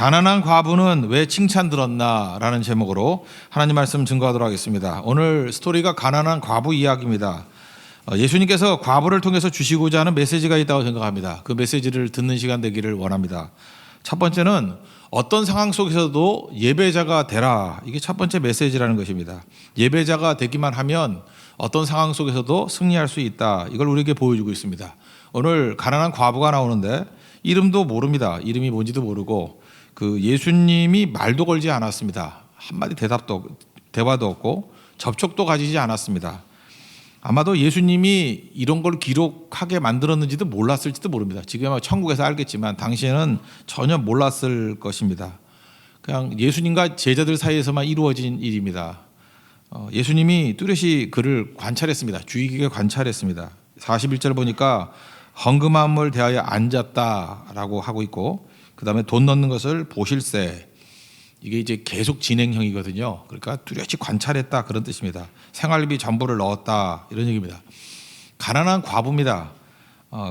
가난한 과부는 왜 칭찬 들었나 라는 제목으로 하나님 말씀 증거하도록 하겠습니다. 오늘 스토리가 가난한 과부 이야기입니다. 예수님께서 과부를 통해서 주시고자 하는 메시지가 있다고 생각합니다. 그 메시지를 듣는 시간 되기를 원합니다. 첫 번째는 어떤 상황 속에서도 예배자가 되라. 이게 첫 번째 메시지라는 것입니다. 예배자가 되기만 하면 어떤 상황 속에서도 승리할 수 있다. 이걸 우리에게 보여주고 있습니다. 오늘 가난한 과부가 나오는데 이름도 모릅니다. 이름이 뭔지도 모르고 그 예수님이 말도 걸지 않았습니다. 한마디 대화도 없고 접촉도 가지지 않았습니다. 아마도 예수님이 이런 걸 기록하게 만들었는지도 몰랐을지도 모릅니다. 지금 천국에서 알겠지만 당시에는 전혀 몰랐을 것입니다. 그냥 예수님과 제자들 사이에서만 이루어진 일입니다. 예수님이 뚜렷이 그를 관찰했습니다. 주의 깊게 관찰했습니다. 41절 보니까 헝금함을 대하여 앉았다라고 하고 있고, 그 다음에 돈 넣는 것을 보실세. 이게 이제 계속 진행형이거든요. 그러니까 뚜렷이 관찰했다 그런 뜻입니다. 생활비 전부를 넣었다 이런 얘기입니다. 가난한 과부입니다.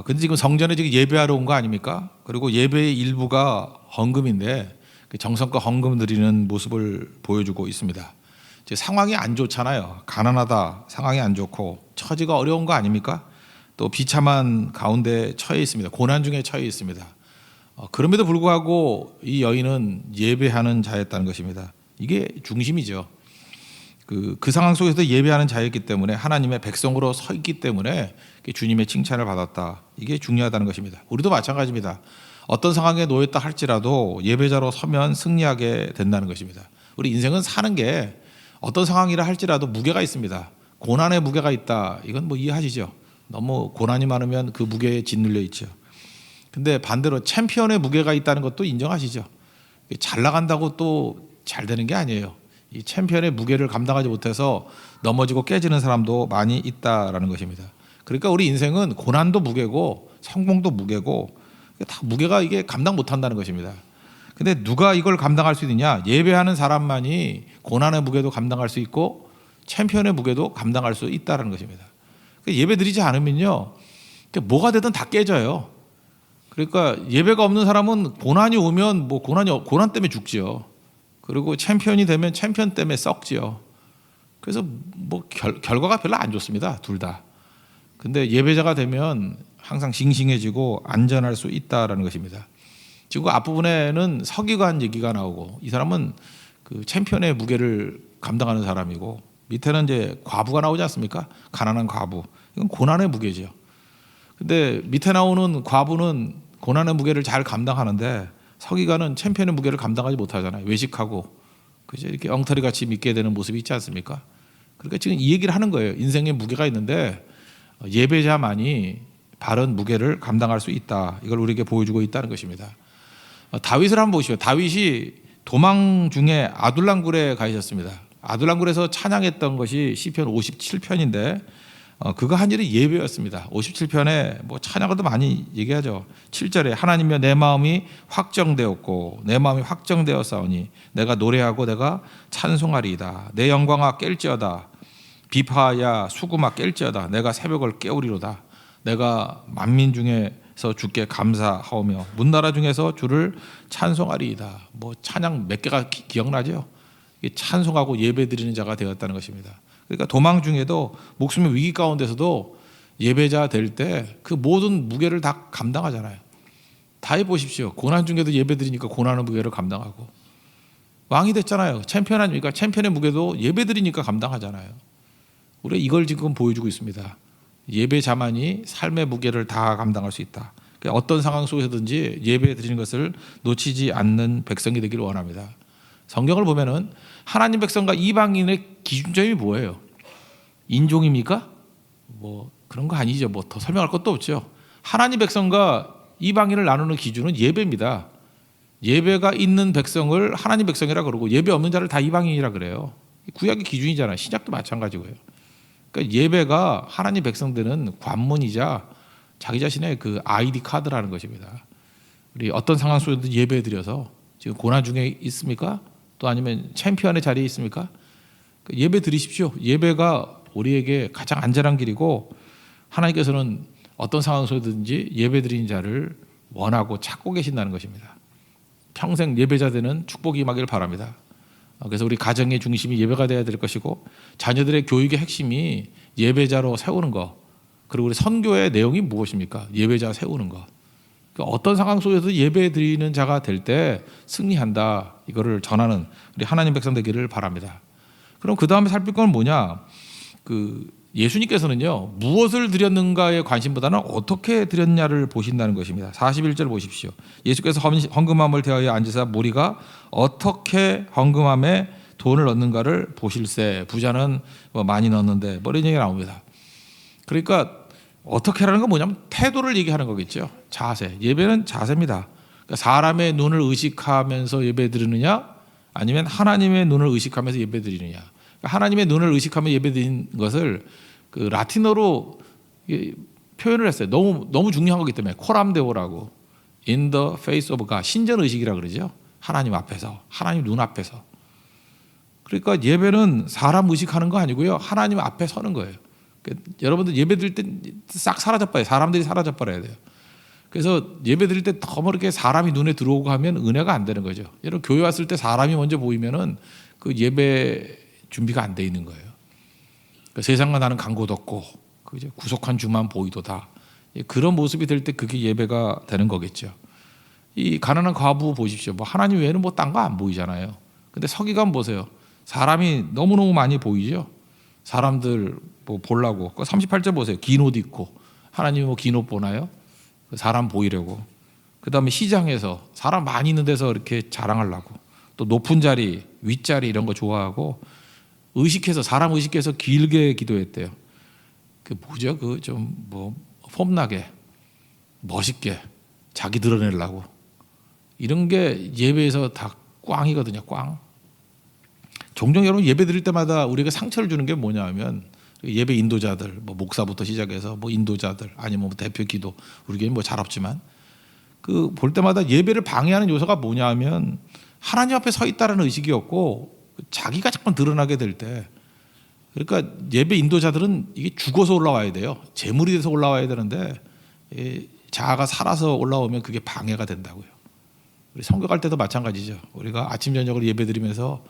근데 지금 성전에 지금 예배하러 온 거 아닙니까? 그리고 예배의 일부가 헌금인데 정성껏 헌금 드리는 모습을 보여주고 있습니다. 이제 상황이 안 좋잖아요. 가난하다, 상황이 안 좋고 처지가 어려운 거 아닙니까? 또 비참한 가운데 처해 있습니다. 고난 중에 처해 있습니다. 그럼에도 불구하고 이 여인은 예배하는 자였다는 것입니다. 이게 중심이죠. 그 상황 속에서 예배하는 자였기 때문에 하나님의 백성으로 서 있기 때문에 주님의 칭찬을 받았다. 이게 중요하다는 것입니다. 우리도 마찬가지입니다. 어떤 상황에 놓였다 할지라도 예배자로 서면 승리하게 된다는 것입니다. 우리 인생은 사는 게 어떤 상황이라 할지라도 무게가 있습니다. 고난의 무게가 있다. 이건 뭐 이해하시죠? 너무 고난이 많으면 그 무게에 짓눌려 있죠. 근데 반대로 챔피언의 무게가 있다는 것도 인정하시죠? 잘 나간다고 또 잘 되는 게 아니에요. 이 챔피언의 무게를 감당하지 못해서 넘어지고 깨지는 사람도 많이 있다라는 것입니다. 그러니까 우리 인생은 고난도 무게고 성공도 무게고 다 무게가 이게 감당 못한다는 것입니다. 근데 누가 이걸 감당할 수 있느냐? 예배하는 사람만이 고난의 무게도 감당할 수 있고 챔피언의 무게도 감당할 수 있다는 것입니다. 예배 드리지 않으면요, 뭐가 되든 다 깨져요. 그러니까 예배가 없는 사람은 고난이 오면 뭐 고난 때문에 죽지요. 그리고 챔피언이 되면 챔피언 때문에 썩지요. 그래서 뭐 결과가 별로 안 좋습니다. 둘 다. 근데 예배자가 되면 항상 싱싱해지고 안전할 수 있다라는 것입니다. 지금 그 앞부분에는 서기관 얘기가 나오고 이 사람은 그 챔피언의 무게를 감당하는 사람이고 밑에는 이제 과부가 나오지 않습니까? 가난한 과부. 이건 고난의 무게죠. 근데 밑에 나오는 과부는 고난의 무게를 잘 감당하는데 서기관은 챔피언의 무게를 감당하지 못하잖아요. 외식하고 그죠? 이렇게 엉터리 같이 믿게 되는 모습이 있지 않습니까? 그러니까 지금 이 얘기를 하는 거예요. 인생에 무게가 있는데 예배자만이 바른 무게를 감당할 수 있다. 이걸 우리에게 보여주고 있다는 것입니다. 다윗을 한번 보시죠. 다윗이 도망 중에 아둘람 굴에 가 있었습니다. 아둘람 굴에서 찬양했던 것이 시편 57편인데 그거 한 일이 예배였습니다. 57편에 뭐 찬양도 많이 얘기하죠. 7절에 하나님이여 내 마음이 확정되었고 내 마음이 확정되었사오니 내가 노래하고 내가 찬송하리이다. 내 영광아 깰지어다. 비파야 수금아 깰지어다. 내가 새벽을 깨우리로다. 내가 만민 중에서 주께 감사하오며 문나라 중에서 주를 찬송하리이다. 뭐 찬양 몇 개가 기억나죠? 찬송하고 예배드리는 자가 되었다는 것입니다. 그러니까 도망 중에도 목숨의 위기 가운데서도 예배자 될 때 그 모든 무게를 다 감당하잖아요. 다 해보십시오. 고난 중에도 예배드리니까 고난의 무게를 감당하고 왕이 됐잖아요. 챔피언 아닙니까? 챔피언의 무게도 예배드리니까 감당하잖아요. 우리가 이걸 지금 보여주고 있습니다. 예배자만이 삶의 무게를 다 감당할 수 있다. 그러니까 어떤 상황 속에서든지 예배드리는 것을 놓치지 않는 백성이 되기를 원합니다. 성경을 보면은 하나님 백성과 이방인의 기준점이 뭐예요? 인종입니까? 뭐 그런 거 아니죠. 뭐 더 설명할 것도 없죠. 하나님 백성과 이방인을 나누는 기준은 예배입니다. 예배가 있는 백성을 하나님 백성이라 그러고 예배 없는 자를 다 이방인이라 그래요. 구약의 기준이잖아요. 신약도 마찬가지고요. 그러니까 예배가 하나님 백성들은 관문이자 자기 자신의 그 아이디 카드라는 것입니다. 우리 어떤 상황 속에도 예배 드려서 지금 고난 중에 있습니까? 또 아니면 챔피언의 자리에 있습니까? 예배 드리십시오. 예배가 우리에게 가장 안전한 길이고 하나님께서는 어떤 상황 속에든지 예배 드리는 자를 원하고 찾고 계신다는 것입니다. 평생 예배자 되는 축복이 임하길 바랍니다. 그래서 우리 가정의 중심이 예배가 돼야 될 것이고 자녀들의 교육의 핵심이 예배자로 세우는 것. 그리고 우리 선교의 내용이 무엇입니까? 예배자 세우는 것. 그러니까 어떤 상황 속에서 예배 드리는 자가 될 때 승리한다. 이거를 전하는 우리 하나님 백성 되기를 바랍니다. 그럼 그 다음에 살필 건 뭐냐? 예수님께서는요, 무엇을 드렸는가에 관심보다는 어떻게 드렸냐를 보신다는 것입니다. 41절 보십시오. 예수께서 헌금함을 대하여 앉으사 무리가 어떻게 헌금함에 돈을 넣는가를 보실세. 부자는 뭐 많이 넣었는데 뭐 이런 얘기가 나옵니다. 그러니까 어떻게라는 건 뭐냐면 태도를 얘기하는 거겠죠. 자세. 예배는 자세입니다. 그러니까 사람의 눈을 의식하면서 예배 드리느냐, 아니면 하나님의 눈을 의식하면서 예배 드리느냐. 그러니까 하나님의 눈을 의식하며 예배 드리는 것을 라틴어로 표현을 했어요. 너무 중요한 거기 때문에 코람데오라고, in the face of God, 신전 의식이라 그러죠. 하나님 앞에서, 하나님 눈 앞에서. 그러니까 예배는 사람 의식하는 거 아니고요, 하나님 앞에 서는 거예요. 그러니까 여러분들 예배 드릴 때 싹 사라져버려요. 사람들이 사라져버려야 돼요. 그래서 예배 드릴 때 너무 이렇게 사람이 눈에 들어오고 하면 은혜가 안 되는 거죠. 여러분 교회 왔을 때 사람이 먼저 보이면은 그 예배 준비가 안 돼 있는 거예요. 그러니까 세상과 나는 간 곳 없고 구속한 주만 보이도다. 그런 모습이 될 때 그게 예배가 되는 거겠죠. 이 가난한 과부 보십시오. 뭐 하나님 외에는 뭐 딴 거 안 보이잖아요. 근데 서기관 보세요. 사람이 너무너무 많이 보이죠. 사람들 뭐 보려고. 38절 보세요. 긴 옷 입고. 하나님이 뭐 긴 옷 보나요? 사람 보이려고. 그 다음에 시장에서 사람 많이 있는 데서 이렇게 자랑하려고. 또 높은 자리, 윗자리 이런 거 좋아하고 사람 의식해서 길게 기도했대요. 그 뭐죠? 그 좀 뭐 폼나게, 멋있게 자기 드러내려고. 이런 게 예배에서 다 꽝이거든요. 꽝. 종종 여러분 예배 드릴 때마다 우리가 상처를 주는 게 뭐냐 하면 예배 인도자들, 뭐 목사부터 시작해서 뭐 인도자들, 아니면 뭐 대표 기도, 우리 교회는 뭐 잘 없지만 볼 때마다 예배를 방해하는 요소가 뭐냐 하면 하나님 앞에 서 있다라는 의식이 없고 자기가 자꾸 드러나게 될 때, 그러니까 예배 인도자들은 이게 죽어서 올라와야 돼요. 재물이 돼서 올라와야 되는데 자아가 살아서 올라오면 그게 방해가 된다고요. 우리 선교 갈 때도 마찬가지죠. 우리가 아침 저녁을 예배 드리면서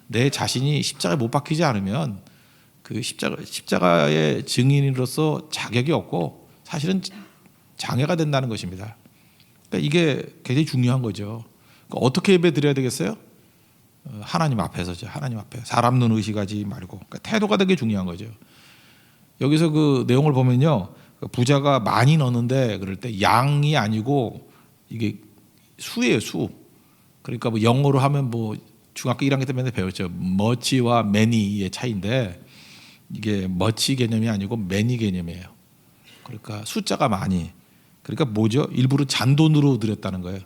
내 자신이 십자가에 못 박히지 않으면 그 십자가의 증인으로서 자격이 없고 사실은 장애가 된다는 것입니다. 그러니까 이게 굉장히 중요한 거죠. 그러니까 어떻게 예배 드려야 되겠어요? 하나님 앞에서죠. 하나님 앞에. 사람 눈 의식하지 말고. 그러니까 태도가 되게 중요한 거죠. 여기서 그 내용을 보면요, 부자가 많이 넣었는데 그럴 때 양이 아니고 이게 수예요, 수. 그러니까 뭐 영어로 하면 뭐 중학교 1학년 때 맨날 배웠죠. much와 many의 차이인데 이게 much 개념이 아니고 many 개념이에요. 그러니까 숫자가 많이. 그러니까 뭐죠? 일부러 잔돈으로 드렸다는 거예요.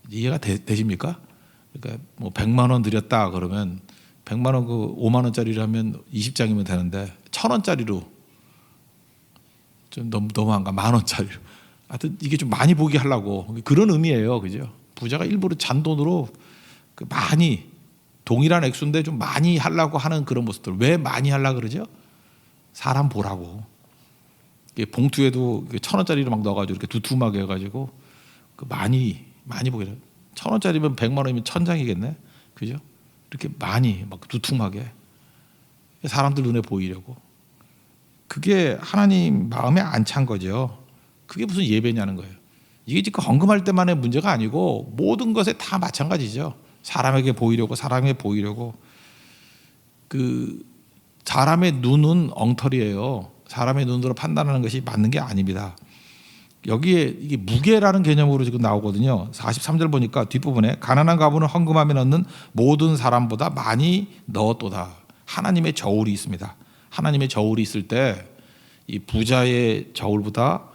이해가 되십니까? 그러니까 뭐 100만 원 드렸다 그러면 100만 원 5만 원짜리를 하면 20장이면 되는데 1,000원짜리로 좀 너무한가? 10,000원짜리로. 하여튼 이게 좀 많이 보게 하려고 그런 의미예요. 그죠? 부자가 일부러 잔돈으로 많이 동일한 액수인데 좀 많이 하려고 하는 그런 모습들. 왜 많이 하려고 그러죠? 사람 보라고. 봉투에도 1,000원짜리로 막 넣어가지고 이렇게 두툼하게 해가지고 많이 보게 해요. 1,000원짜리면 100만 원이면 1,000장이겠네. 그죠? 이렇게 많이 막 두툼하게 사람들 눈에 보이려고. 그게 하나님 마음에 안 찬 거죠. 그게 무슨 예배냐는 거예요. 이게 지금 헌금할 때만의 문제가 아니고 모든 것에 다 마찬가지죠. 사람에게 보이려고, 사람에게 보이려고. 사람의 눈은 엉터리예요. 사람의 눈으로 판단하는 것이 맞는 게 아닙니다. 여기에 이게 무게라는 개념으로 지금 나오거든요. 43절 보니까 뒷부분에 가난한 과부는 헌금함에 넣는 모든 사람보다 많이 넣었도다. 하나님의 저울이 있습니다. 하나님의 저울이 있을 때 이 부자의 저울보다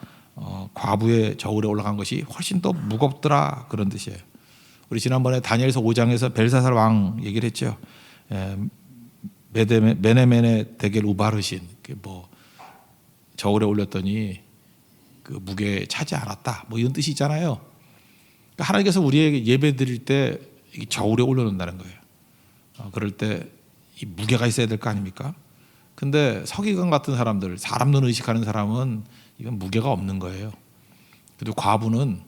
과부의 저울에 올라간 것이 훨씬 더 무겁더라, 그런 뜻이에요. 우리 지난번에 다니엘서 5장에서 벨사살 왕 얘기를 했죠. 메네멘의 대겔 우바르신 뭐 저울에 올렸더니 그 무게 차지 않았다, 뭐 이런 뜻이 있잖아요. 그러니까 하나님께서 우리에게 예배 드릴 때 저울에 올려놓는다는 거예요. 그럴 때 이 무게가 있어야 될 거 아닙니까? 근데 서기관 같은 사람들, 사람 눈 의식하는 사람은 이건 무게가 없는 거예요. 그래도 과부는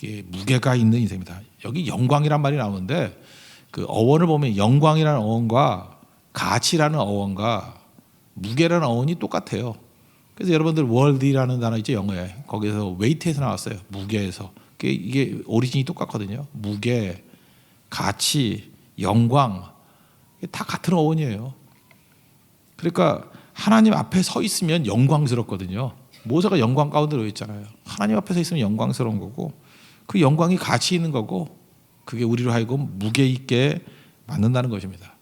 이게 무게가 있는 인생입니다. 여기 영광이란 말이 나오는데 그 어원을 보면 영광이라는 어원과 가치라는 어원과 무게라는 어원이 똑같아요. 그래서 여러분들 월드라는 단어 있죠, 영어에. 거기서 웨이트에서 나왔어요. 무게에서. 이게 오리진이 똑같거든요. 무게, 가치, 영광 다 같은 어원이에요. 그러니까 하나님 앞에 서 있으면 영광스럽거든요. 모세가 영광 가운데 놓여 있잖아요. 하나님 앞에 서 있으면 영광스러운 거고 그 영광이 가치 있는 거고 그게 우리로 하여금 무게 있게 만든다는 것입니다.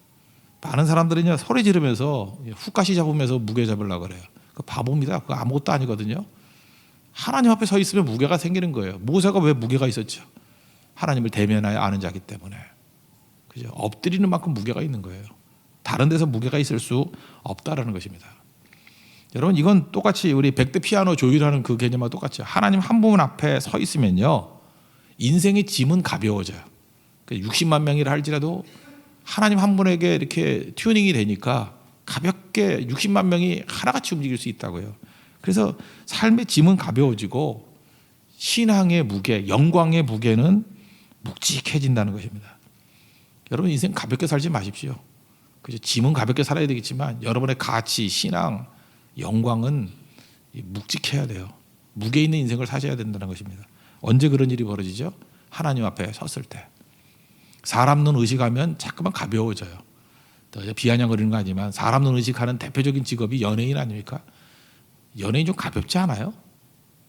많은 사람들은요 소리 지르면서 훅가시 잡으면서 무게 잡으려고 그래요. 그 바보입니다. 그거 아무것도 아니거든요. 하나님 앞에 서 있으면 무게가 생기는 거예요. 모세가 왜 무게가 있었죠? 하나님을 대면하여 아는 자기 때문에. 그죠? 엎드리는 만큼 무게가 있는 거예요. 다른 데서 무게가 있을 수 없다라는 것입니다. 여러분 이건 똑같이 우리 백대 피아노 조율하는 그 개념과 똑같죠. 하나님 한 분 앞에 서 있으면요 인생의 짐은 가벼워져요. 60만 명이라 할지라도 하나님 한 분에게 이렇게 튜닝이 되니까 가볍게 60만 명이 하나같이 움직일 수 있다고요. 그래서 삶의 짐은 가벼워지고 신앙의 무게, 영광의 무게는 묵직해진다는 것입니다. 여러분 인생 가볍게 살지 마십시오. 그죠? 짐은 가볍게 살아야 되겠지만 여러분의 가치, 신앙, 영광은 묵직해야 돼요. 무게 있는 인생을 사셔야 된다는 것입니다. 언제 그런 일이 벌어지죠? 하나님 앞에 섰을 때. 사람 눈 의식하면 자꾸만 가벼워져요. 비아냥거리는 거 아니지만 사람 눈 의식하는 대표적인 직업이 연예인 아닙니까? 연예인 좀 가볍지 않아요?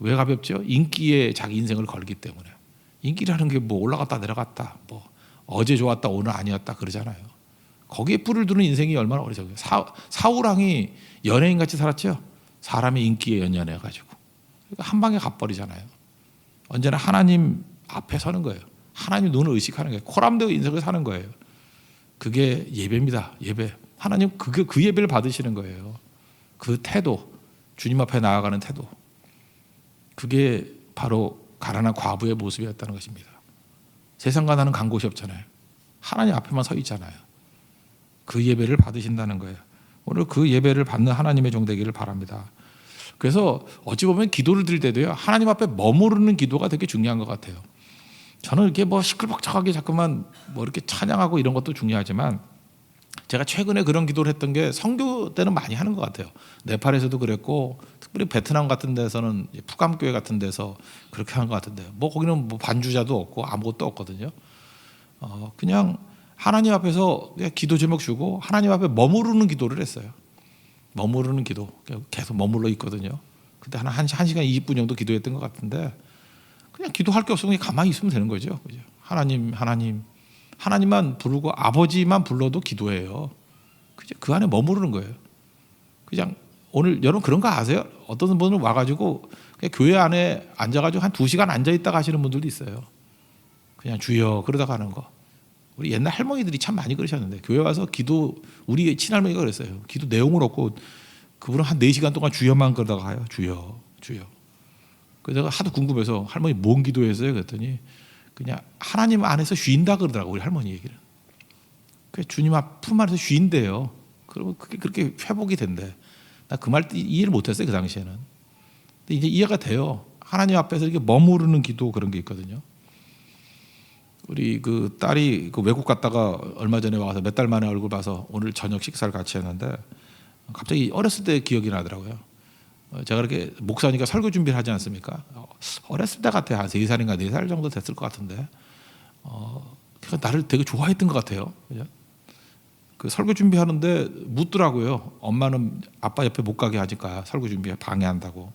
왜 가볍죠? 인기에 자기 인생을 걸기 때문에. 인기라는 게 뭐 올라갔다 내려갔다, 뭐 어제 좋았다 오늘 아니었다 그러잖아요. 거기에 뿔을 두는 인생이 얼마나 어려워요. 사울왕이 연예인 같이 살았죠. 사람의 인기에 연연해가지고 그러니까 한 방에 가버리잖아요. 언제나 하나님 앞에 서는 거예요. 하나님 눈을 의식하는 거예요. 코람되어 인생을 사는 거예요. 그게 예배입니다. 예배. 하나님 그 예배를 받으시는 거예요. 그 태도, 주님 앞에 나아가는 태도. 그게 바로 가난한 과부의 모습이었다는 것입니다. 세상과 나는 간 곳이 없잖아요. 하나님 앞에만 서 있잖아요. 그 예배를 받으신다는 거예요. 오늘 그 예배를 받는 하나님의 종 되기를 바랍니다. 그래서 어찌 보면 기도를 드릴 때도요 하나님 앞에 머무르는 기도가 되게 중요한 것 같아요. 저는 이렇게 뭐 시끌벅적하게 자꾸만 뭐 이렇게 찬양하고 이런 것도 중요하지만 제가 최근에 그런 기도를 했던 게 선교 때는 많이 하는 것 같아요. 네팔에서도 그랬고 특별히 베트남 같은 데서는 푸감교회 같은 데서 그렇게 하는 것 같은데 뭐 거기는 뭐 반주자도 없고 아무것도 없거든요. 그냥 하나님 앞에서 그냥 기도 제목 주고 하나님 앞에 머무르는 기도를 했어요. 머무르는 기도 계속 머물러 있거든요. 그때 한 시간 20분 정도 기도했던 것 같은데 그냥 기도할 게 없으면 가만히 있으면 되는 거죠. 하나님만 부르고 아버지만 불러도 기도해요. 그 안에 머무르는 거예요. 그냥 오늘 여러분 그런 거 아세요? 어떤 분은 와가지고 그냥 교회 안에 앉아가지고 한 2시간 앉아있다가 하시는 분들도 있어요. 그냥 주여 그러다가 하는 거. 우리 옛날 할머니들이 참 많이 그러셨는데 교회 와서 기도 우리 친할머니가 그랬어요. 기도 내용을 얻고 그분은 한 4시간 동안 주여만 그러다가 가요. 주여. 그래서 내가 하도 궁금해서 할머니 뭔 기도했어요? 그랬더니 그냥 하나님 안에서 쉰다 그러더라고 우리 할머니 얘기를. 그 주님 품 안에서 쉰대요. 그러면 그게 그렇게 회복이 된대. 나 그 말 이해를 못했어요 그 당시에는. 근데 이제 이해가 돼요. 하나님 앞에서 이렇게 머무르는 기도 그런 게 있거든요. 우리 그 딸이 그 외국 갔다가 얼마 전에 와서 몇 달 만에 얼굴 봐서 오늘 저녁 식사를 같이 했는데 갑자기 어렸을 때 기억이 나더라고요. 제가 이렇게 목사니까 설교 준비를 하지 않습니까? 어렸을 때 같아요. 한 3살인가 4살 정도 됐을 것 같은데 나를 되게 좋아했던 것 같아요. 그죠? 그 설교 준비하는데 묻더라고요. 엄마는 아빠 옆에 못 가게 하니까 설교 준비 방해한다고.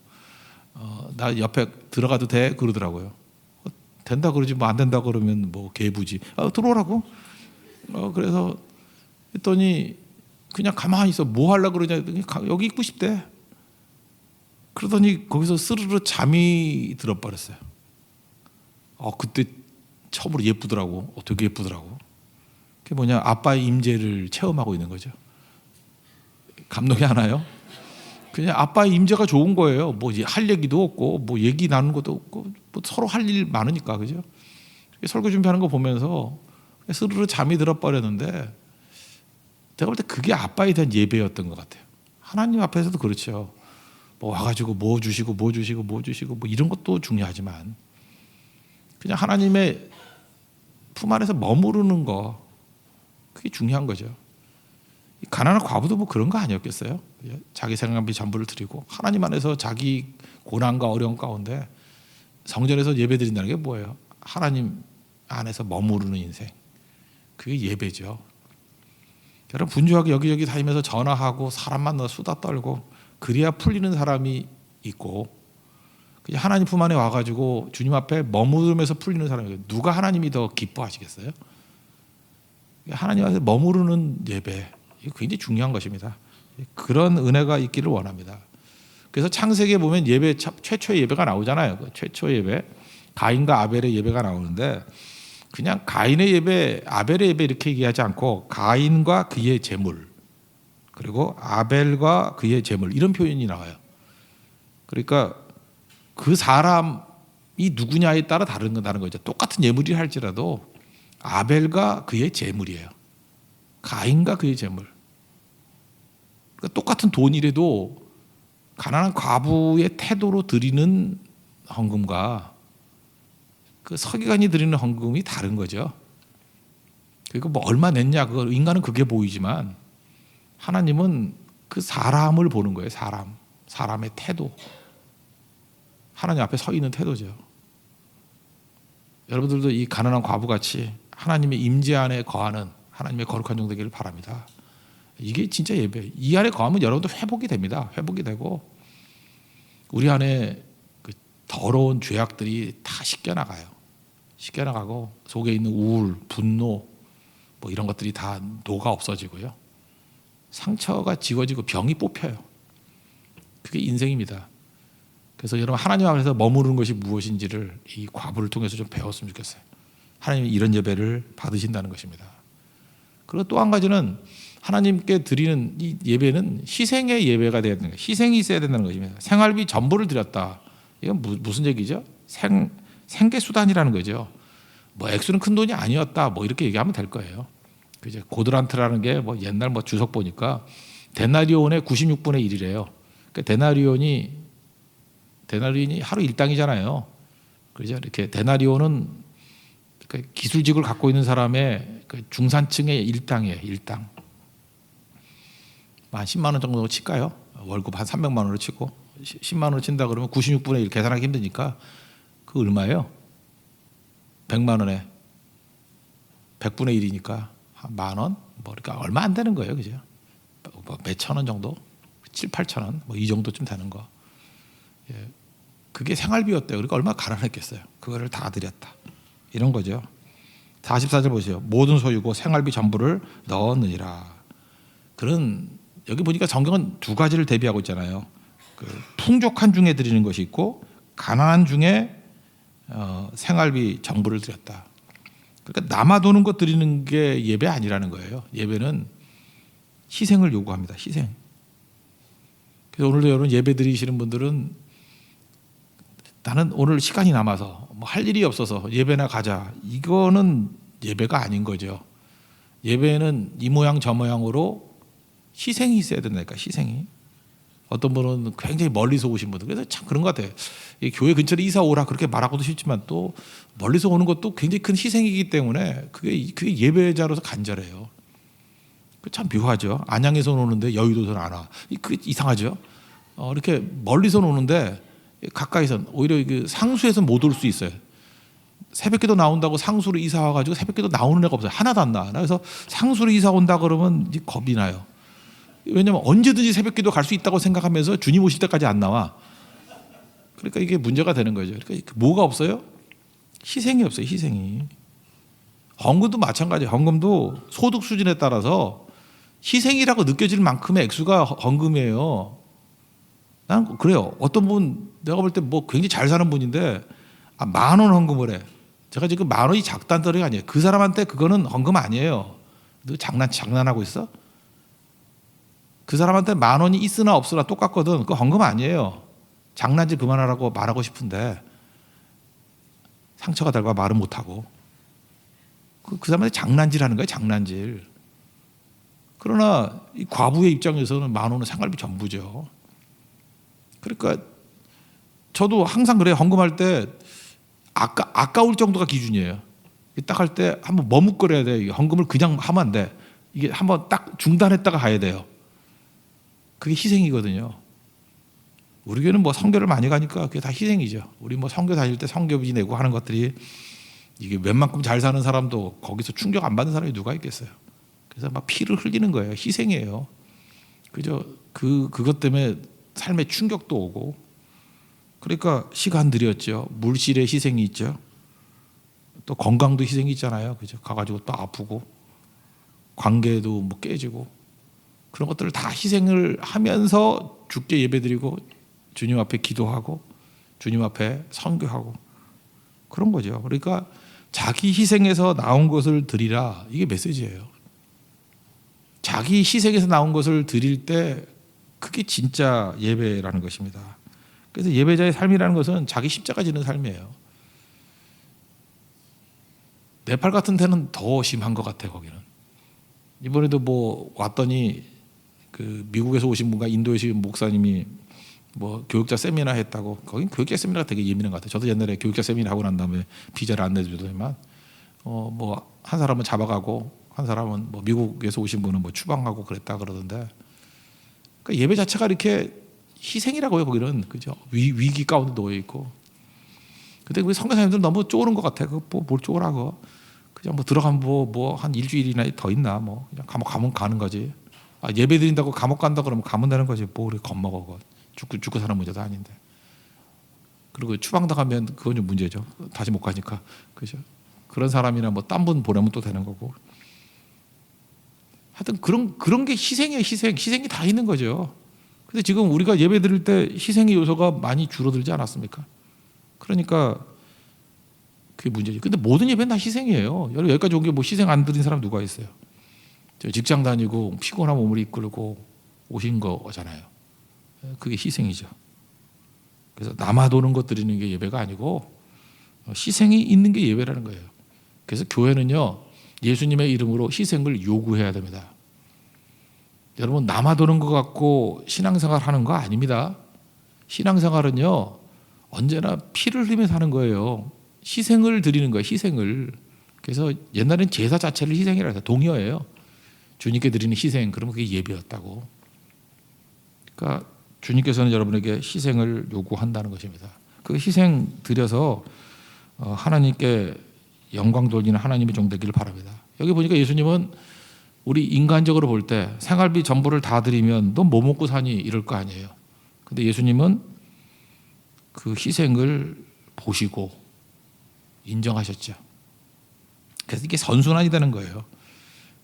나 옆에 들어가도 돼? 그러더라고요. 된다 그러지 뭐 안 된다 그러면 뭐 개부지. 들어오라고. 그래서 했더니 그냥 가만히 있어. 뭐 하려고 그러냐 했더니 여기 있고 싶대. 그러더니 거기서 스르르 잠이 들어버렸어요. 그때 처음으로 예쁘더라고. 되게 예쁘더라고. 그게 뭐냐 아빠의 임재를 체험하고 있는 거죠. 감동이 안 와요? 그냥 아빠의 임재가 좋은 거예요. 뭐 할 얘기도 없고 뭐 얘기 나누는 것도 없고 뭐 서로 할 일 많으니까 그죠? 설교 준비하는 거 보면서 스르르 잠이 들어버렸는데 제가 볼 때 그게 아빠에 대한 예배였던 것 같아요. 하나님 앞에서도 그렇죠. 뭐 와가지고 뭐 주시고 뭐 이런 것도 중요하지만 그냥 하나님의 품 안에서 머무르는 거, 그게 중요한 거죠. 가난한 과부도 뭐 그런 거 아니었겠어요? 자기 생각비 전부를 드리고 하나님 안에서 자기 고난과 어려움 가운데 성전에서 예배 드린다는 게 뭐예요? 하나님 안에서 머무르는 인생, 그게 예배죠. 여러분, 분주하게 여기저기 다니면서 전화하고 사람 만나 수다 떨고 그래야 풀리는 사람이 있고, 그냥 하나님 품 안에 와가지고 주님 앞에 머무르면서 풀리는 사람이, 누가 하나님이 더 기뻐하시겠어요? 하나님 앞에 머무르는 예배, 이거 굉장히 중요한 것입니다. 그런 은혜가 있기를 원합니다. 그래서 창세기에 보면 예배, 최초의 예배가 나오잖아요. 그 최초의 예배, 가인과 아벨의 예배가 나오는데, 그냥 가인의 예배, 아벨의 예배 이렇게 얘기하지 않고 가인과 그의 제물, 그리고 아벨과 그의 제물, 이런 표현이 나와요. 그러니까 그 사람이 누구냐에 따라 다른 거죠. 똑같은 예물이라 할지라도 아벨과 그의 제물이에요. 가인과 그의 제물. 그러니까 똑같은 돈이라도 가난한 과부의 태도로 드리는 헌금과 그 서기관이 드리는 헌금이 다른 거죠. 그리고 뭐 얼마 냈냐, 그거 인간은 그게 보이지만 하나님은 그 사람을 보는 거예요. 사람의 태도, 하나님 앞에 서 있는 태도죠. 여러분들도 이 가난한 과부같이 하나님의 임재 안에 거하는 하나님의 거룩한 종 되기를 바랍니다. 이게 진짜 예배. 이 안에 거하면 여러분도 회복이 됩니다. 회복이 되고 우리 안에 그 더러운 죄악들이 다 씻겨나가요. 씻겨나가고 속에 있는 우울, 분노 뭐 이런 것들이 다 녹아 없어지고요. 상처가 지워지고 병이 뽑혀요. 그게 인생입니다. 그래서 여러분, 하나님 앞에서 머무르는 것이 무엇인지를 이 과부를 통해서 좀 배웠으면 좋겠어요. 하나님이 이런 예배를 받으신다는 것입니다. 그리고 또 한 가지는 하나님께 드리는 이 예배는 희생의 예배가 되어야 되는 거예요. 희생이 있어야 된다는 것입니다. 생활비 전부를 드렸다. 이건 무슨 얘기죠? 생계수단이라는 거죠. 뭐 액수는 큰 돈이 아니었다, 뭐 이렇게 얘기하면 될 거예요. 그죠? 고드란트라는 게 뭐 옛날 뭐 주석 보니까 데나리온의 96분의 1이래요. 그러니까 데나리온이 하루 일당이잖아요. 그죠? 이렇게 데나리온은 기술직을 갖고 있는 사람의 중산층의 일당이에요. 일당. 한 10만 원 정도 칠까요? 월급 한 300만 원으로 치고 10만 원을 친다 그러면 96분의 1 계산하기 힘드니까 그 얼마예요? 100만 원에 100분의 1이니까 한 만 원? 뭐 그러니까 얼마 안 되는 거예요. 그죠? 뭐 몇천 원 정도? 7, 8천 원? 뭐 이 정도쯤 되는 거. 예. 그게 생활비였대요. 그러니까 얼마나 가난했겠어요. 그거를 다 드렸다. 이런 거죠. 44절 보세요. 모든 소유고 생활비 전부를 넣었느니라. 그런, 여기 보니까 성경은 두 가지를 대비하고 있잖아요. 그 풍족한 중에 드리는 것이 있고 가난한 중에 생활비 전부를 드렸다. 그러니까 남아도는 것 드리는 게 예배 아니라는 거예요. 예배는 희생을 요구합니다. 희생. 그래서 오늘도 여러분 예배 드리시는 분들은 나는 오늘 시간이 남아서 뭐 할 일이 없어서 예배나 가자, 이거는 예배가 아닌 거죠. 예배는 이 모양 저 모양으로 희생이 있어야 된다니까. 희생이. 어떤 분은 굉장히 멀리서 오신 분들, 그래서 참 그런 것 같아요. 이 교회 근처로 이사 오라 그렇게 말하고도 쉽지만 또 멀리서 오는 것도 굉장히 큰 희생이기 때문에 그게 예배자로서 간절해요. 참 묘하죠. 안양에서 오는데 여의도에서는 안 와. 그게 이상하죠. 이렇게 멀리서 오는데 가까이선 오히려 그 상수에서 못 올 수 있어요. 새벽기도 나온다고 상수로 이사 와가지고 새벽기도 나오는 애가 없어요. 하나도 안 나. 그래서 상수로 이사 온다 그러면 이제 겁이 나요. 왜냐하면 언제든지 새벽기도 갈 수 있다고 생각하면서 주님 오실 때까지 안 나와. 그러니까 이게 문제가 되는 거죠. 그러니까 뭐가 없어요? 희생이 없어요. 희생이. 헌금도 마찬가지예요. 헌금도 소득 수준에 따라서 희생이라고 느껴질 만큼의 액수가 헌금이에요. 난 그래요. 어떤 분 내가 볼 때 뭐 굉장히 잘 사는 분인데 10,000원 헌금을 해. 제가 지금 10,000원이 작다는 소리가 아니에요. 그 사람한테 그거는 헌금 아니에요. 너 장난하고 있어? 그 사람한테 10,000원이 있으나 없으나 똑같거든. 그거 헌금 아니에요. 장난질 그만하라고 말하고 싶은데 상처가 달고 말은 못하고 그 사람한테 장난질하는 거예요. 장난질. 그러나 이 과부의 입장에서는 10,000원은 생활비 전부죠. 그러니까 저도 항상 그래요. 헌금할 때 아까울 정도가 기준이에요. 딱 할 때 한번 머뭇거려야 돼요. 헌금을 그냥 하면 안 돼. 이게 한번 딱 중단했다가 가야 돼요. 그게 희생이거든요. 우리 교회는 뭐 선교를 많이 가니까 그게 다 희생이죠. 우리 뭐 선교 다닐 때 선교비 내고 하는 것들이 이게 웬만큼 잘 사는 사람도 거기서 충격 안 받는 사람이 누가 있겠어요. 그래서 막 피를 흘리는 거예요. 희생이에요. 그죠? 그것 때문에 삶에 충격도 오고, 그러니까 시간 들였죠. 물질의 희생이 있죠. 또 건강도 희생이 있잖아요. 그죠? 가가지고 또 아프고, 관계도 뭐 깨지고, 그런 것들을 다 희생을 하면서 주께 예배드리고 주님 앞에 기도하고 주님 앞에 선교하고 그런 거죠. 그러니까 자기 희생에서 나온 것을 드리라, 이게 메시지예요. 자기 희생에서 나온 것을 드릴 때 그게 진짜 예배라는 것입니다. 그래서 예배자의 삶이라는 것은 자기 십자가 지는 삶이에요. 네팔 같은 데는 더 심한 것 같아요. 거기는 이번에도 뭐 왔더니 그 미국에서 오신 분과 인도에서 오신 목사님이 뭐 교육자 세미나 했다고. 거긴 교육자 세미나가 되게 예민한 것 같아요. 저도 옛날에 교육자 세미나 하고 난 다음에 비자를 안 내주더니만 뭐 한 사람은 잡아가고 한 사람은 뭐 미국에서 오신 분은 뭐 추방하고 그랬다 그러던데. 그러니까 예배 자체가 이렇게 희생이라고요. 거기는 그죠? 위기 가운데 놓여 있고. 근데 우리 선교사님들은 너무 쪼는 것 같아. 뭘 쪼라고? 그냥 뭐 들어가면 뭐 한 일주일이나 더 있나 뭐 그냥 감옥 가면 가는 거지. 예배 드린다고 감옥 간다 그러면 가면 되는 거지. 뭐 우리 겁먹어. 죽고 사는 문제도 아닌데. 그리고 추방당하면 그건 좀 문제죠. 다시 못 가니까. 그죠? 그런 사람이나 뭐 딴 분 보내면 또 되는 거고. 하여튼 그런 게 희생이에요. 희생이 다 있는 거죠. 근데 지금 우리가 예배 드릴 때 희생의 요소가 많이 줄어들지 않았습니까? 그러니까 그게 문제죠. 근데 모든 예배는 다 희생이에요. 여기까지 온 게 뭐 희생 안 드린 사람 누가 있어요? 직장 다니고 피곤한 몸을 이끌고 오신 거잖아요. 그게 희생이죠. 그래서 남아도는 것 드리는 게 예배가 아니고 희생이 있는 게 예배라는 거예요. 그래서 교회는요, 예수님의 이름으로 희생을 요구해야 됩니다. 여러분, 남아도는 것 갖고 신앙생활 하는 거 아닙니다. 신앙생활은요, 언제나 피를 흘리면서 하는 거예요. 희생을 드리는 거예요. 희생을. 그래서 옛날엔 제사 자체를 희생이라 해서 동의어예요. 주님께 드리는 희생, 그러면 그게 예배였다고. 그러니까 주님께서는 여러분에게 희생을 요구한다는 것입니다. 그 희생 드려서 하나님께 영광 돌리는 하나님의 종 되기를 바랍니다. 여기 보니까 예수님은 우리 인간적으로 볼 때 생활비 전부를 다 드리면 너 뭐 먹고 사니 이럴 거 아니에요. 근데 예수님은 그 희생을 보시고 인정하셨죠. 그래서 이게 선순환이 되는 거예요.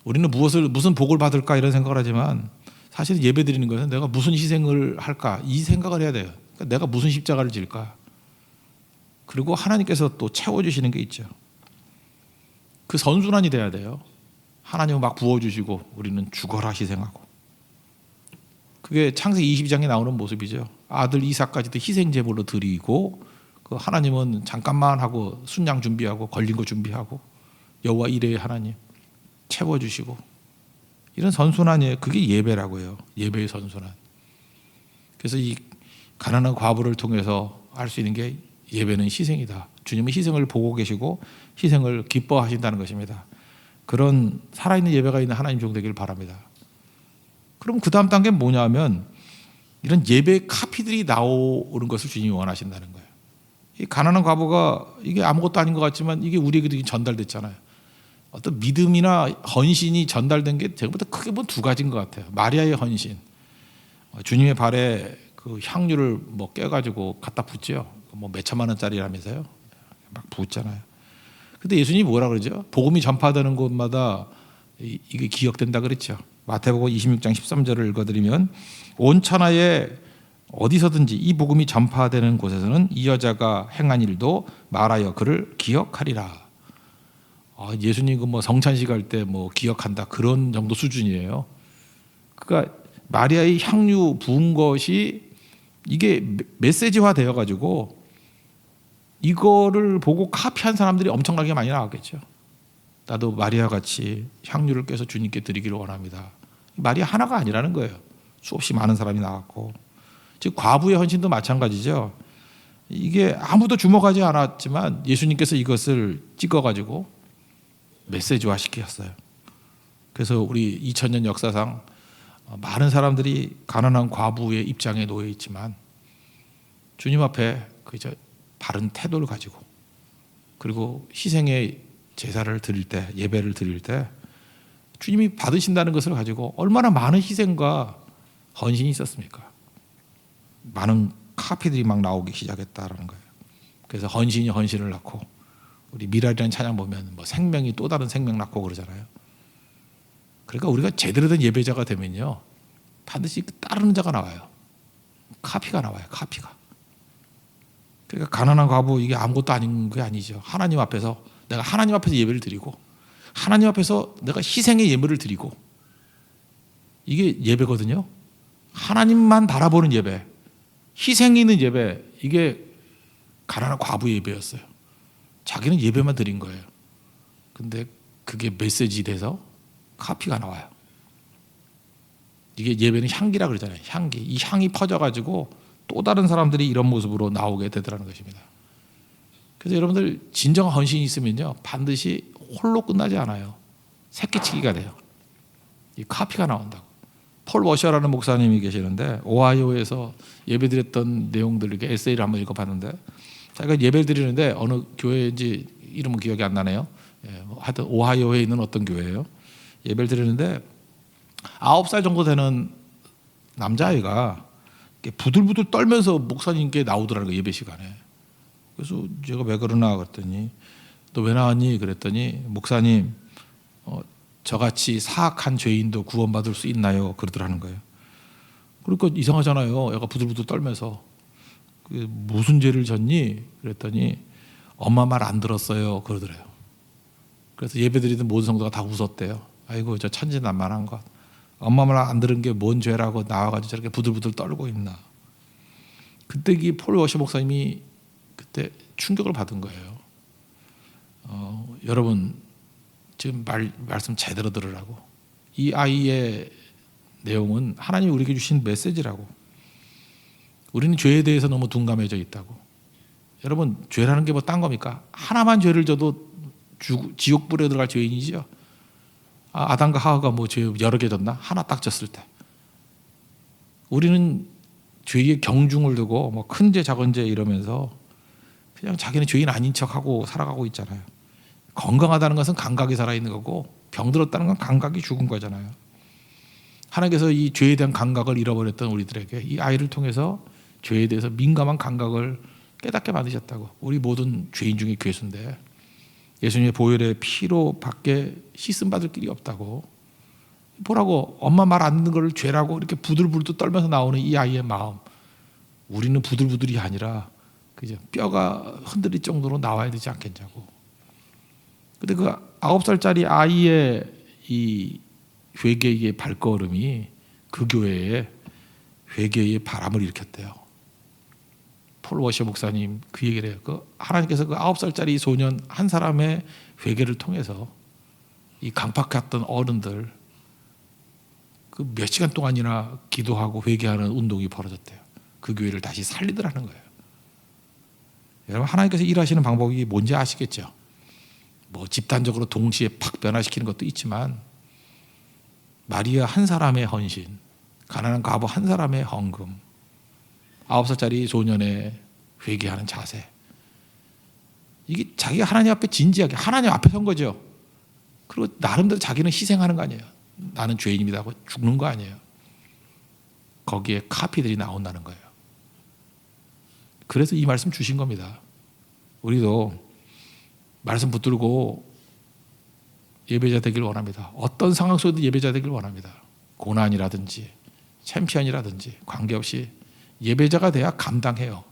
우리는 무슨 복을 받을까 이런 생각을 하지만 사실 예배 드리는 것은 내가 무슨 희생을 할까 이 생각을 해야 돼요. 그러니까 내가 무슨 십자가를 질까. 그리고 하나님께서 또 채워주시는 게 있죠. 그 선순환이 돼야 돼요. 하나님은 막 부어주시고 우리는 죽어라 희생하고. 그게 창세기 22장에 나오는 모습이죠. 아들 이삭까지도 희생제물로 드리고 그 하나님은 잠깐만 하고 순양 준비하고 걸린 거 준비하고 여호와 이레의 하나님 채워주시고 이런 선순환이에요. 그게 예배라고요. 예배의 선순환. 그래서 이 가난한 과부를 통해서 할 수 있는 게 예배는 희생이다. 주님은 희생을 보고 계시고 희생을 기뻐하신다는 것입니다. 그런 살아있는 예배가 있는 하나님 종 되기를 바랍니다. 그럼 그 다음 단계는 뭐냐면 이런 예배 카피들이 나오는 것을 주님이 원하신다는 거예요. 이 가난한 과부가 이게 아무것도 아닌 것 같지만 이게 우리에게도 전달됐잖아요. 어떤 믿음이나 헌신이 전달된 게 제가보다 크게 본 두 가지인 것 같아요. 마리아의 헌신, 주님의 발에 그 향유를 뭐 깨가지고 갖다 붓죠. 뭐 몇천만 원짜리라면서요. 막 붓잖아요. 근데 예수님이 뭐라 그러죠? 복음이 전파되는 곳마다 이게 기억된다 그랬죠. 마태복음 26장 13절을 읽어드리면 온 천하에 어디서든지 이 복음이 전파되는 곳에서는 이 여자가 행한 일도 말하여 그를 기억하리라. 예수님 그 뭐 성찬식 할 때 뭐 기억한다 그런 정도 수준이에요. 그러니까 마리아의 향유 부은 것이 이게 메시지화 되어 가지고 이거를 보고 카피한 사람들이 엄청나게 많이 나왔겠죠. 나도 마리아 같이 향유를 깨서 주님께 드리기를 원합니다. 마리아 하나가 아니라는 거예요. 수없이 많은 사람이 나왔고, 즉 과부의 헌신도 마찬가지죠. 이게 아무도 주목하지 않았지만 예수님께서 이것을 찍어가지고 메시지화 시켰어요. 그래서 우리 2000년 역사상 많은 사람들이 가난한 과부의 입장에 놓여 있지만 주님 앞에 그저 바른 태도를 가지고 그리고 희생의 제사를 드릴 때, 예배를 드릴 때 주님이 받으신다는 것을 가지고 얼마나 많은 희생과 헌신이 있었습니까? 많은 카피들이 막 나오기 시작했다라는 거예요. 그래서 헌신이 헌신을 낳고, 우리 미랄이라는 찬양 보면 뭐 생명이 또 다른 생명 낳고 그러잖아요. 그러니까 우리가 제대로 된 예배자가 되면요, 반드시 따르는 자가 나와요. 카피가 나와요. 카피가. 그러니까 가난한 과부, 이게 아무것도 아닌 게 아니죠. 하나님 앞에서, 내가 하나님 앞에서 예배를 드리고, 하나님 앞에서 내가 희생의 예물을 드리고, 이게 예배거든요. 하나님만 바라보는 예배, 희생이 있는 예배, 이게 가난한 과부의 예배였어요. 자기는 예배만 드린 거예요. 근데 그게 메시지 돼서 카피가 나와요. 이게 예배는 향기라 그러잖아요. 향기. 이 향이 퍼져가지고 또 다른 사람들이 이런 모습으로 나오게 되더라는 것입니다. 그래서 여러분들 진정한 헌신이 있으면요, 반드시 홀로 끝나지 않아요. 새끼치기가 돼요. 이 카피가 나온다고. 폴 워셔라는 목사님이 계시는데 오하이오에서 예배드렸던 내용들 이렇게 에세이를 한번 읽어봤는데, 자기가 예배를 드리는데 어느 교회인지 이름은 기억이 안 나네요. 하여튼 오하이오에 있는 어떤 교회예요. 예배를 드리는데 9살 정도 되는 남자아이가 부들부들 떨면서 목사님께 나오더라는 거예요, 예배 시간에. 그래서 제가 왜 그러나 그랬더니, 너 왜 나왔니? 그랬더니 목사님, 저같이 사악한 죄인도 구원받을 수 있나요? 그러더라는 거예요. 그러니까 이상하잖아요. 애가 부들부들 떨면서. 무슨 죄를 졌니? 그랬더니 엄마 말 안 들었어요. 그러더래요. 그래서 예배드리던 모든 성도가 다 웃었대요. 아이고, 저 천진난만한 것. 엄마 말 안 들은 게 뭔 죄라고 나와가지고 저렇게 부들부들 떨고 있나. 그때 이 폴 워셔 목사님이 그때 충격을 받은 거예요. 여러분 지금 말씀 제대로 들으라고. 이 아이의 내용은 하나님이 우리에게 주신 메시지라고. 우리는 죄에 대해서 너무 둔감해져 있다고. 여러분, 죄라는 게 뭐 딴 겁니까? 하나만 죄를 져도 지옥불에 들어갈 죄인이죠. 아담과 하와가 뭐 죄 여러 개 졌나? 하나 딱 졌을 때. 우리는 죄의 경중을 두고 뭐 큰 죄 작은 죄 이러면서 그냥 자기는 죄인 아닌 척하고 살아가고 있잖아요. 건강하다는 것은 감각이 살아있는 거고, 병들었다는 건 감각이 죽은 거잖아요. 하나님께서 이 죄에 대한 감각을 잃어버렸던 우리들에게 이 아이를 통해서 죄에 대해서 민감한 감각을 깨닫게 만드셨다고. 우리 모든 죄인 중에 괴수인데 예수님의 보혈의 피로 밖에 씻음 받을 길이 없다고. 보라고, 엄마 말 안 듣는 걸 죄라고 이렇게 부들부들 떨면서 나오는 이 아이의 마음. 우리는 부들부들이 아니라 그죠, 뼈가 흔들릴 정도로 나와야 되지 않겠냐고. 근데 그 9살짜리 아이의 이 회개의 발걸음이 그 교회에 회개의 바람을 일으켰대요. 폴 워셔 목사님 그 얘기를 해요. 하나님께서 그 9살짜리 소년 한 사람의 회개를 통해서 이 강팍했던 어른들 그 몇 시간 동안이나 기도하고 회개하는 운동이 벌어졌대요. 그 교회를 다시 살리더라는 거예요. 여러분, 하나님께서 일하시는 방법이 뭔지 아시겠죠? 뭐 집단적으로 동시에 팍 변화시키는 것도 있지만, 마리아 한 사람의 헌신, 가난한 과부 한 사람의 헌금, 9살짜리 소년의 회개하는 자세, 이게 자기가 하나님 앞에 진지하게 하나님 앞에 선 거죠. 그리고 나름대로 자기는 희생하는 거 아니에요. 나는 죄인입니다 하고 죽는 거 아니에요. 거기에 카피들이 나온다는 거예요. 그래서 이 말씀 주신 겁니다. 우리도 말씀 붙들고 예배자 되길 원합니다. 어떤 상황 속에도 예배자 되길 원합니다. 고난이라든지 챔피언이라든지 관계없이 예배자가 돼야 감당해요.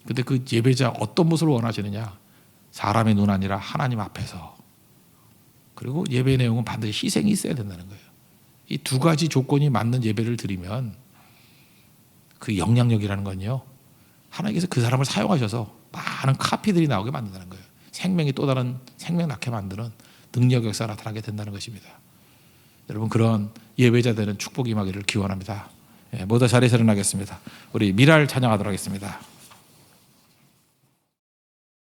근데 그 예배자 어떤 모습을 원하시느냐? 사람의 눈 아니라 하나님 앞에서. 그리고 예배 내용은 반드시 희생이 있어야 된다는 거예요. 이 두 가지 조건이 맞는 예배를 드리면 그 영향력이라는 건요, 하나님께서 그 사람을 사용하셔서 많은 카피들이 나오게 만든다는 거예요. 생명이 또 다른 생명 낳게 만드는 능력 역사가 나타나게 된다는 것입니다. 여러분, 그런 예배자 되는 축복이 임하기를 기원합니다. 모두 자리에서 일어나겠습니다. 우리 미랄 찬양하도록 하겠습니다.